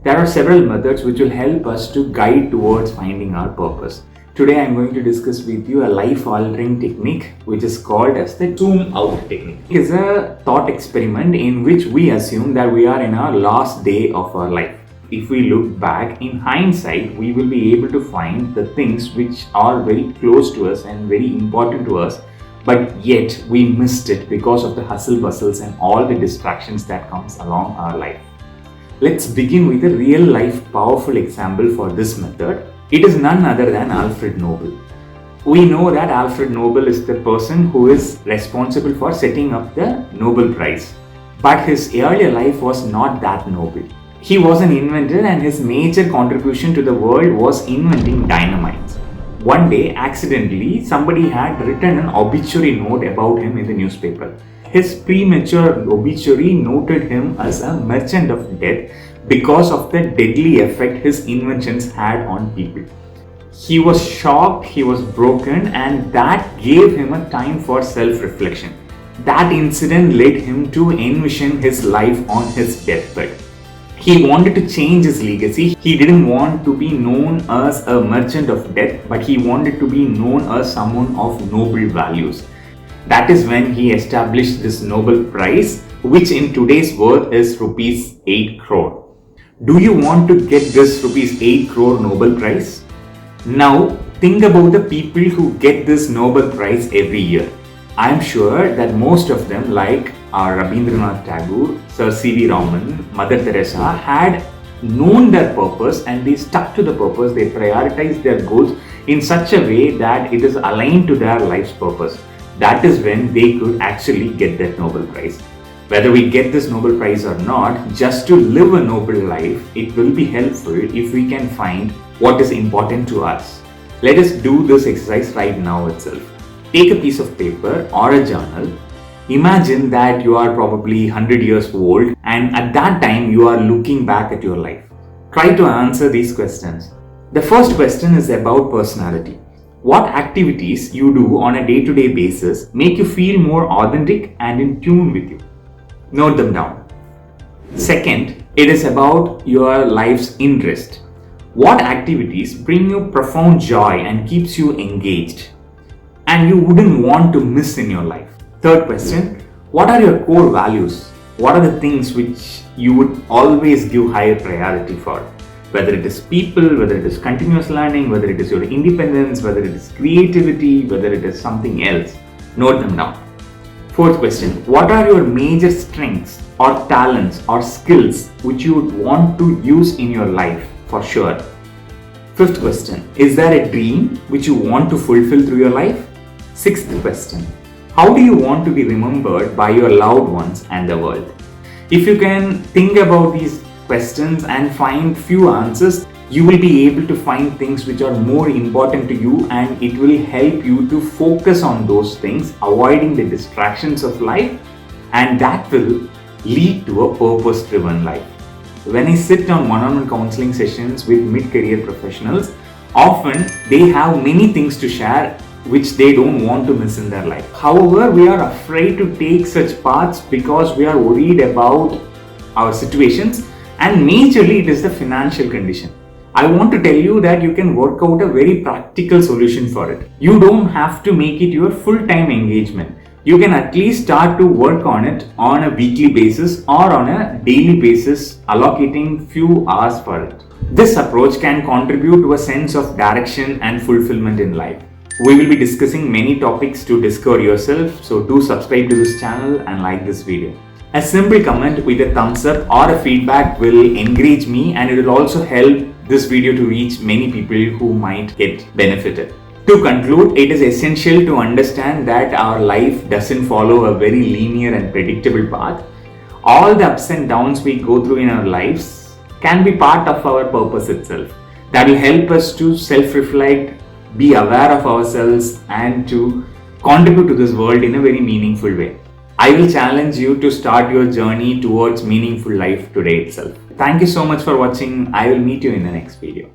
There are several methods which will help us to guide towards finding our purpose. Today I am going to discuss with you a life-altering technique which is called as the zoomout technique. It is a thought experiment in which we assume that we are in our last day of our life. If we look back, in hindsight, we will be able to find the things which are very close to us and very important to us, but yet we missed it because of the hustle bustles and all the distractions that comes along our life. Let's begin with a real life powerful example for this method. It is none other than Alfred Nobel. We know that Alfred Nobel is the person who is responsible for setting up the Nobel Prize. But his earlier life was not that noble. He was an inventor and his major contribution to the world was inventing dynamite. One day, accidentally, somebody had written an obituary note about him in the newspaper. His premature obituary noted him as a merchant of death because of the deadly effect his inventions had on people. He was shocked, he was broken, and that gave him a time for self-reflection. That incident led him to envision his life on his deathbed. He wanted to change his legacy. He didn't want to be known as a merchant of death, but he wanted to be known as someone of noble values. That is when he established this Nobel Prize, which in today's worth is rupees 8 crore. Do you want to get this rupees 8 crore Nobel Prize? Now, think about the people who get this Nobel Prize every year. I am sure that most of them, like Rabindranath Tagore, Sir C.V. Raman, Mother Teresa, had known their purpose and they stuck to the purpose. They prioritized their goals in such a way that it is aligned to their life's purpose. That is when they could actually get that Nobel Prize. Whether we get this Nobel Prize or not, just to live a noble life, it will be helpful if we can find what is important to us. Let us do this exercise right now itself. Take a piece of paper or a journal. Imagine that you are probably 100 years old and at that time you are looking back at your life. Try to answer these questions. The first question is about personality. What activities you do on a day-to-day basis make you feel more authentic and in tune with you? Note them down. Second, it is about your life's interest. What activities bring you profound joy and keeps you engaged and you wouldn't want to miss in your life? Third question, what are your core values? What are the things which you would always give higher priority for? Whether it is people, whether it is continuous learning, whether it is your independence, whether it is creativity, whether it is something else. Note them down. Fourth question, what are your major strengths or talents or skills which you would want to use in your life for sure? Fifth question, is there a dream which you want to fulfill through your life? Sixth question, how do you want to be remembered by your loved ones and the world? If you can think about these questions and find few answers, you will be able to find things which are more important to you and it will help you to focus on those things, avoiding the distractions of life, and that will lead to a purpose-driven life. When I sit on one-on-one counseling sessions with mid-career professionals, often they have many things to share which they don't want to miss in their life. However, we are afraid to take such paths because we are worried about our situations, and majorly it is the financial condition. I want to tell you that you can work out a very practical solution for it. You don't have to make it your full-time engagement. You can at least start to work on it on a weekly basis or on a daily basis, allocating few hours for it. This approach can contribute to a sense of direction and fulfillment in life. We will be discussing many topics to discover yourself, so do subscribe to this channel and like this video. A simple comment with a thumbs up or a feedback will encourage me and it will also help this video to reach many people who might get benefited. To conclude, it is essential to understand that our life doesn't follow a very linear and predictable path. All the ups and downs we go through in our lives can be part of our purpose itself. That will help us to self-reflect, be aware of ourselves and to contribute to this world in a very meaningful way. I will challenge you to start your journey towards meaningful life today itself. Thank you so much for watching. I will meet you in the next video.